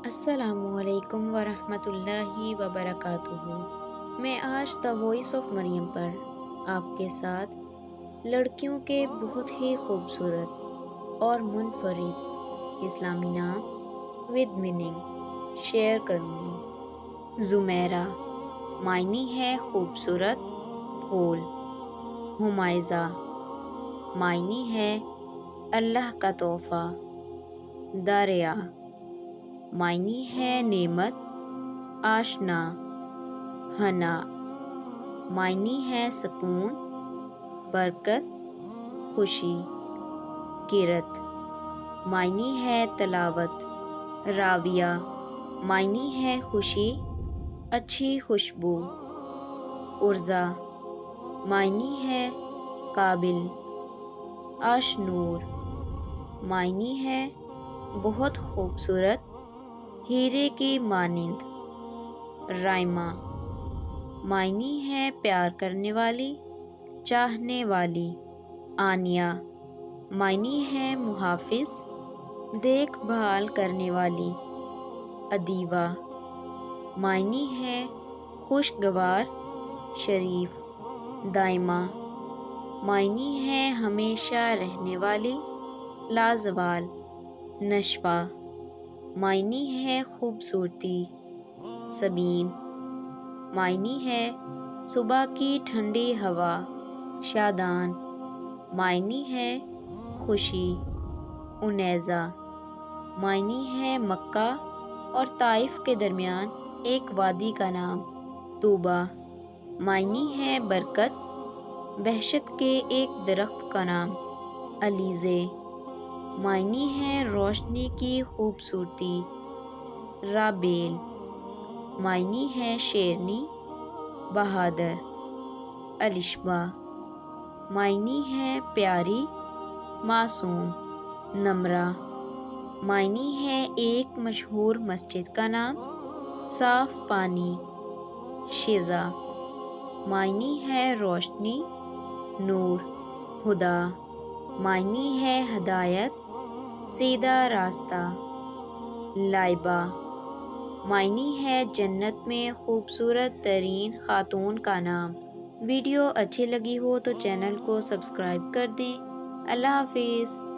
السلام علیکم ورحمۃ اللہ وبرکاتہ۔ میں آج دا وائس آف مریم پر آپ کے ساتھ لڑکیوں کے بہت ہی خوبصورت اور منفرد اسلامی نام ود میننگ شیئر کروں گی۔ زمیرہ معنی ہے خوبصورت پھول۔ ہمائزہ معنی ہے اللہ کا تحفہ۔ دریا معنی ہے نعمت آشنا۔ ہنا معنی ہے سکون برکت خوشی۔ قرت معنی ہے تلاوت۔ راویہ معنی ہے خوشی اچھی خوشبو۔ عرضہ معنی ہے قابل۔ آشنور معنی ہے بہت خوبصورت ہیرے کی مانند۔ رائمہ معنی ہے پیار کرنے والی چاہنے والی۔ آنیہ معنی ہے محافظ دیکھ بھال کرنے والی۔ ادیبہ معنی ہے خوشگوار شریف۔ دائمہ معنی ہے ہمیشہ رہنے والی لازوال۔ نشوہ معنی ہے خوبصورتی۔ سبین معنی ہے صبح کی ٹھنڈی ہوا۔ شادان معنی ہے خوشی۔ انیزہ معنی ہے مکہ اور طائف کے درمیان ایک وادی کا نام۔ طوبیٰ معنی ہے برکت بہشت کے ایک درخت کا نام۔ علیزے معنی ہے روشنی کی خوبصورتی۔ رابیل معنی ہے شیرنی بہادر۔ الشبہ معنی ہے پیاری معصوم۔ نمرہ معنی ہے ایک مشہور مسجد کا نام صاف پانی۔ شزا معنی ہے روشنی نور۔ ہدا معنی ہے ہدایت سیدھا راستہ۔ لائبہ معنی ہے جنت میں خوبصورت ترین خاتون کا نام۔ ویڈیو اچھی لگی ہو تو چینل کو سبسکرائب کر دیں۔ اللہ حافظ۔